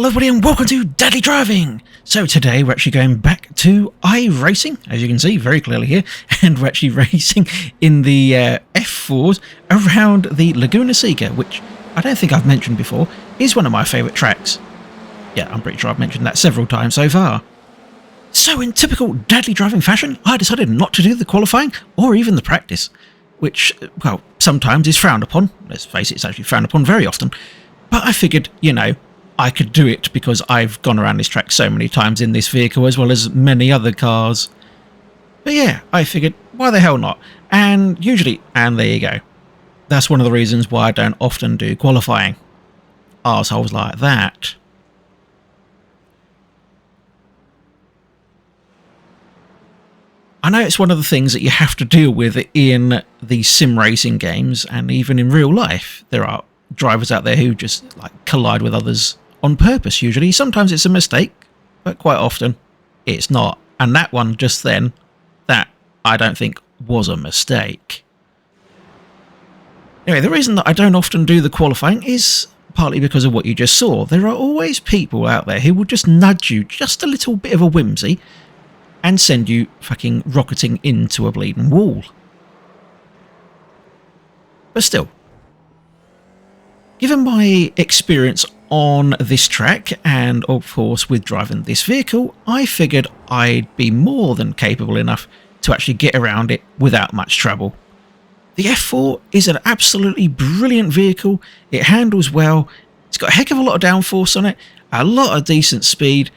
everybody and welcome to Deadly Driving! So today we're actually going back to iRacing, as you can see very clearly here, and we're actually racing in the F4s around the Laguna Seca, which I don't think I've mentioned before, is one of my favourite tracks. Yeah, I'm pretty sure I've mentioned that several times so far. So in typical Deadly Driving fashion, I decided not to do the qualifying or even the practice, which, well, sometimes is frowned upon. Let's face it, it's actually frowned upon very often. But I figured, you know, I could do it because I've gone around this track so many times in this vehicle as well as many other cars. But yeah, I figured, why the hell not? And there you go. That's one of the reasons why I don't often do qualifying. Arseholes like that. I know it's one of the things that you have to deal with in these sim racing games, and even in real life. There are drivers out there who just like collide with others on purpose usually. Sometimes it's a mistake, but quite often it's not. And that one just then, that I don't think was a mistake. Anyway, the reason that I don't often do the qualifying is partly because of what you just saw. There are always people out there who will just nudge you just a little bit of a whimsy and send you fucking rocketing into a bleeding wall. But still, given my experience on this track, and of course with driving this vehicle, I figured I'd be more than capable enough to actually get around it without much trouble. The F4 is an absolutely brilliant vehicle. It handles well, it's got a heck of a lot of downforce on it, a lot of decent speed,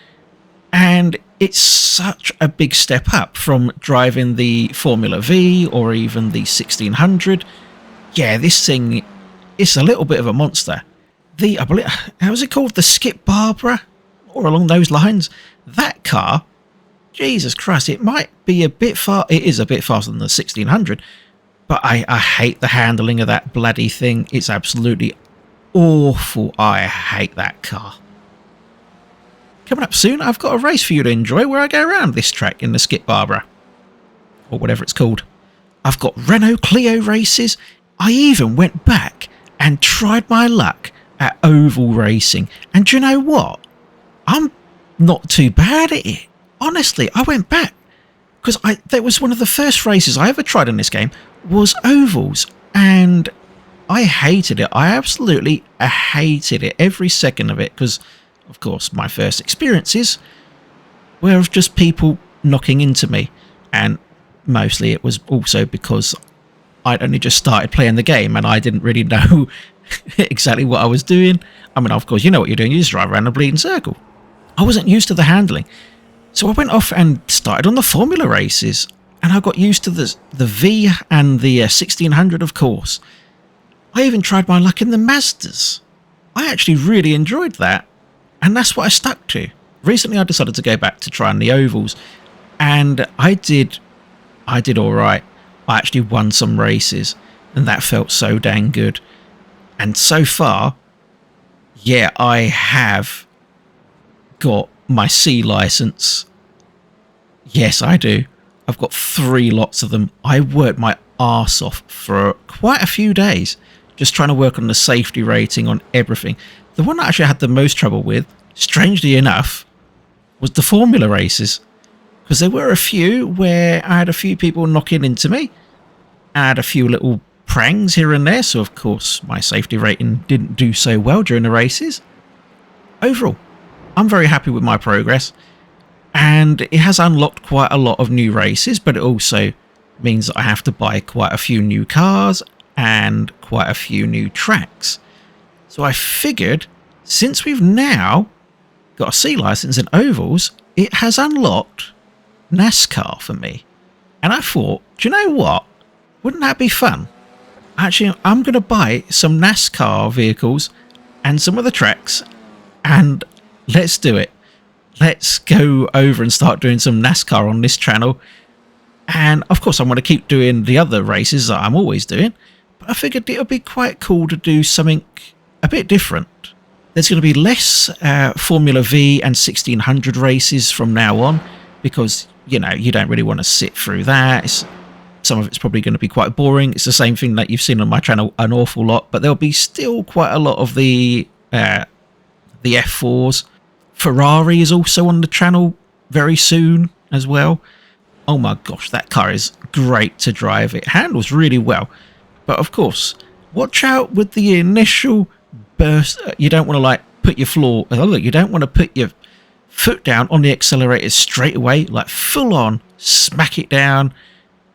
and it's such a big step up from driving the Formula V or even the 1600. Yeah, this thing, it's a little bit of a monster. I believe, how was it called? The Skip Barbara? Or along those lines. That car, Jesus Christ, it might be a bit far. It is a bit faster than the 1600. But I hate the handling of that bloody thing. It's absolutely awful. I hate that car. Coming up soon, I've got a race for you to enjoy where I go around this track in the Skip Barbara. Or whatever it's called. I've got Renault Clio races. I even went back and tried my luck at oval racing, and do you know what? I'm not too bad at it. Honestly, I went back because that was one of the first races I ever tried in this game was ovals, and I hated it. I absolutely hated it, every second of it, because of course my first experiences were of just people knocking into me, and mostly it was also because I'd only just started playing the game and I didn't really know exactly what I was doing. I mean, of course, you know what you're doing. You just drive around a bleeding circle. I wasn't used to the handling. So I went off and started on the Formula races. And I got used to the V and the 1600, of course. I even tried my luck in the Mazdas. I actually really enjoyed that. And that's what I stuck to. Recently, I decided to go back to trying the ovals. And I did all right. I actually won some races. And that felt so dang good. And so far, yeah, I have got my C license. Yes, I do. I've got 3 lots of them. I worked my arse off for quite a few days, just trying to work on the safety rating on everything. The one I actually had the most trouble with, strangely enough, was the Formula races. Because there were a few where I had a few people knocking into me. I had a few little prangs here and there, so of course my safety rating didn't do so well during the races. Overall, I'm very happy with my progress, and it has unlocked quite a lot of new races, but it also means that I have to buy quite a few new cars and quite a few new tracks. So I figured, since we've now got a C license in ovals, it has unlocked NASCAR for me. And I thought, do you know what? Wouldn't that be fun? Actually, I'm going to buy some NASCAR vehicles and some of the tracks, and let's do it. Let's go over and start doing some NASCAR on this channel. And of course, I'm going to keep doing the other races that I'm always doing, but I figured it would be quite cool to do something a bit different. There's going to be less Formula V and 1600 races from now on, because, you know, you don't really want to sit through that. Some of it's probably going to be quite boring. It's the same thing that you've seen on my channel an awful lot, but there'll be still quite a lot of the F4s Ferrari is also on the channel very soon as well. Oh my gosh, that car is great to drive. It handles really well. But of course, watch out with the initial burst. You don't want to like put your floor. Oh, look, you don't want to put your foot down on the accelerator straight away, like full on, smack it down.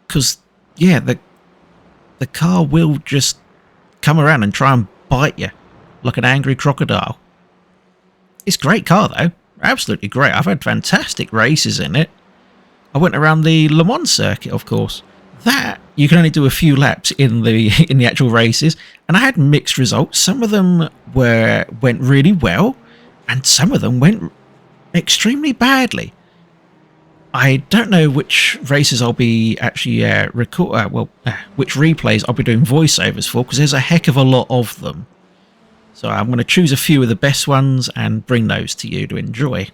Because, yeah, the car will just come around and try and bite you like an angry crocodile. It's a great car though, absolutely great. I've had fantastic races in it. I went around the Le Mans circuit, of course. That you can only do a few laps in the in the actual races, and I had mixed results. Some of them went really well, and some of them went extremely badly. I don't know which races I'll be actually which replays I'll be doing voiceovers for, because there's a heck of a lot of them. So I'm going to choose a few of the best ones and bring those to you to enjoy.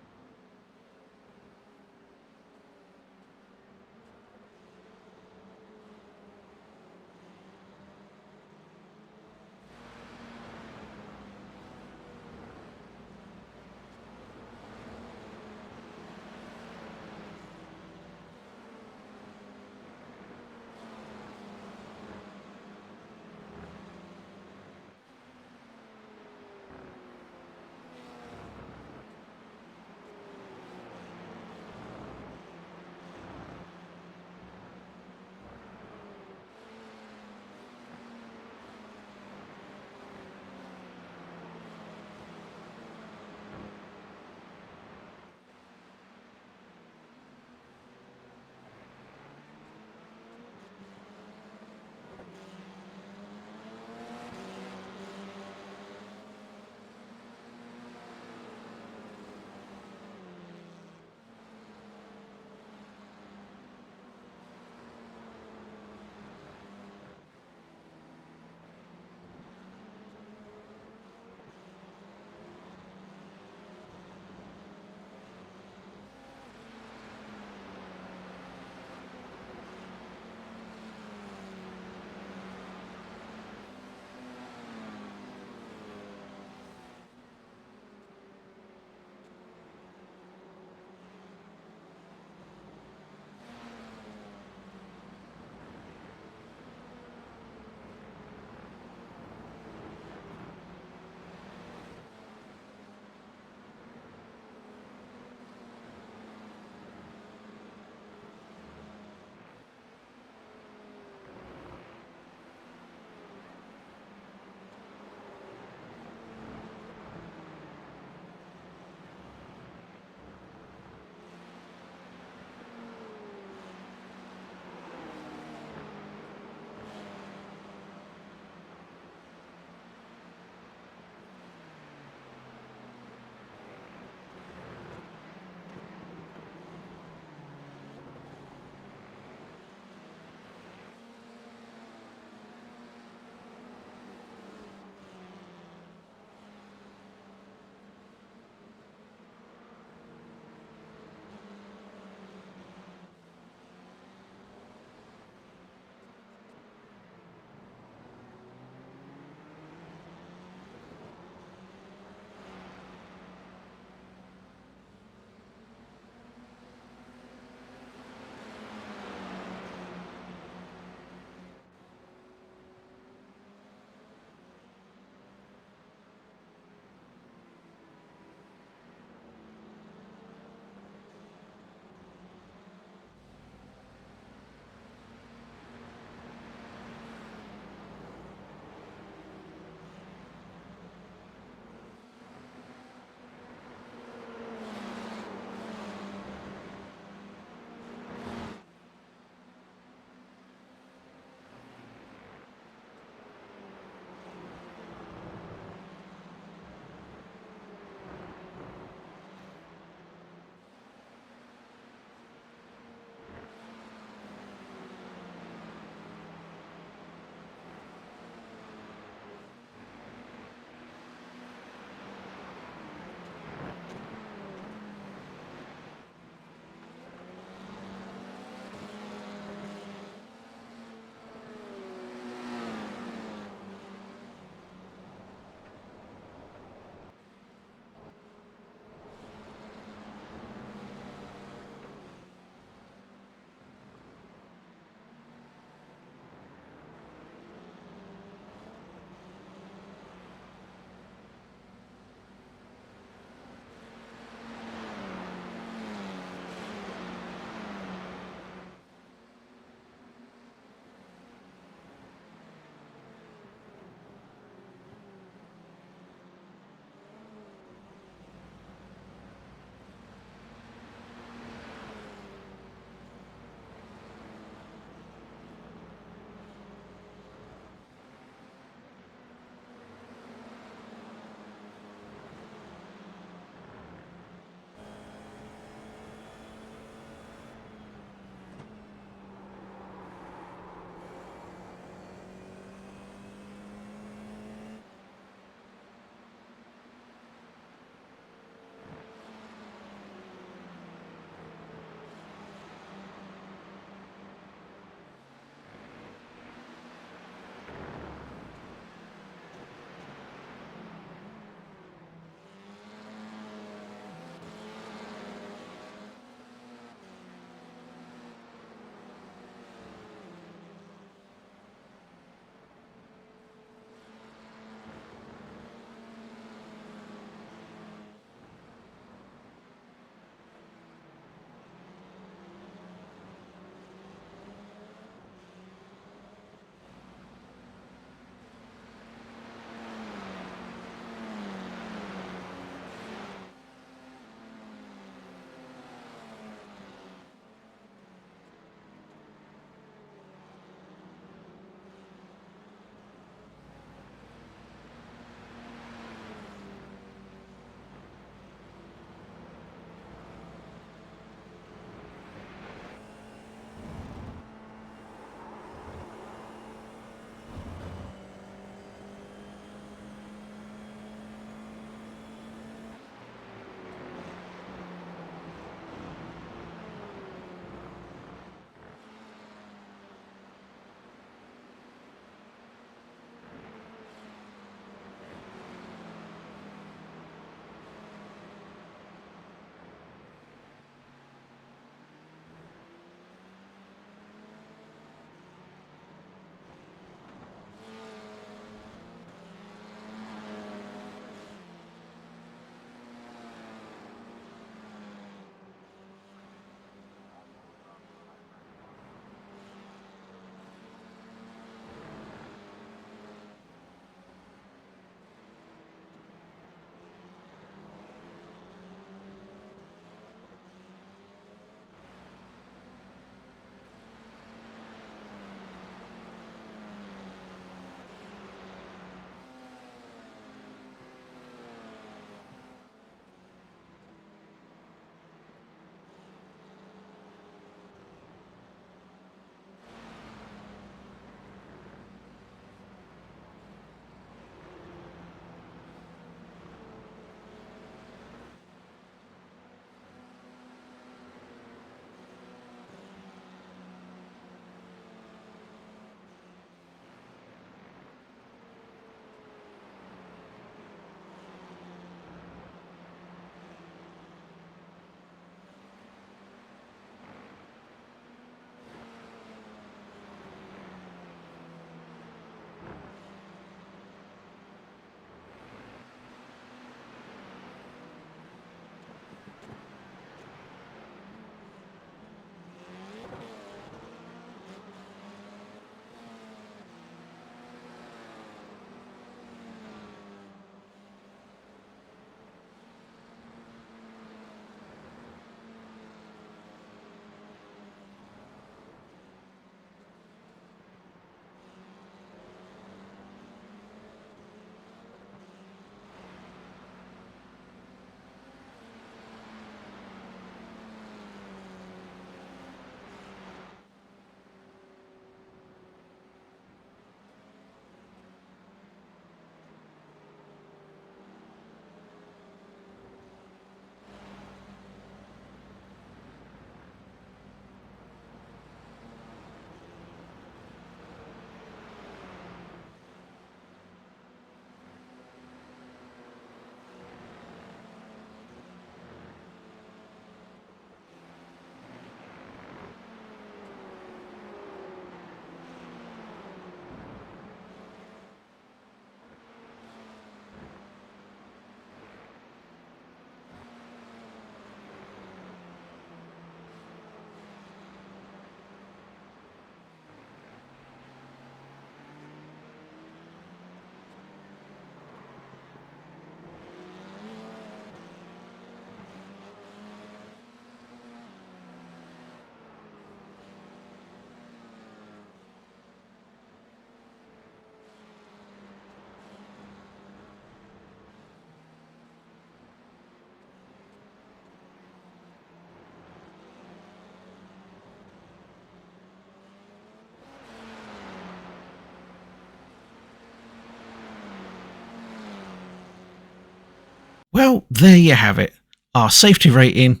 Well, there you have it. Our safety rating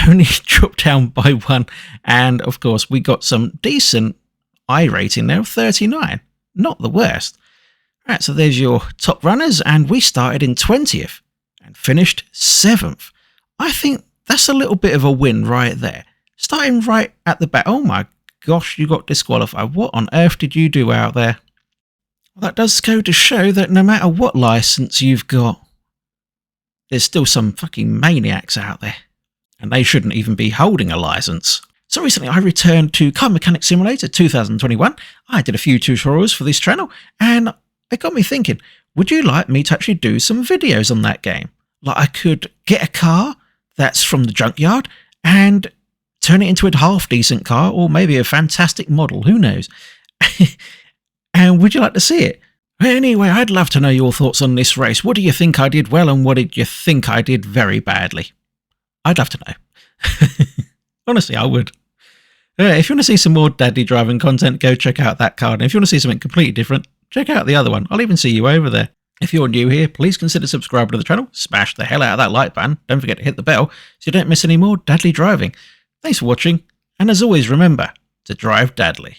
only dropped down by 1, and of course we got some decent iRating there of 39. Not the worst. Right, so there's your top runners, and we started in 20th and finished 7th. I think that's a little bit of a win right there. Starting right at the back. Oh my gosh, you got disqualified. What on earth did you do out there? Well, that does go to show that no matter what license you've got, there's still some fucking maniacs out there, and they shouldn't even be holding a license. So recently I returned to Car Mechanic Simulator 2021. I did a few tutorials for this channel, and it got me thinking, would you like me to actually do some videos on that game? Like, I could get a car that's from the junkyard and turn it into a half-decent car, or maybe a fantastic model, who knows? And would you like to see it? Anyway, I'd love to know your thoughts on this race. What do you think I did well, and what did you think I did very badly? I'd love to know. Honestly, I would. If you want to see some more daddy driving content, go check out that card. And if you want to see something completely different, check out the other one. I'll even see you over there. If you're new here, please consider subscribing to the channel. Smash the hell out of that like button. Don't forget to hit the bell so you don't miss any more dadly driving. Thanks for watching, and as always, remember to drive dadly.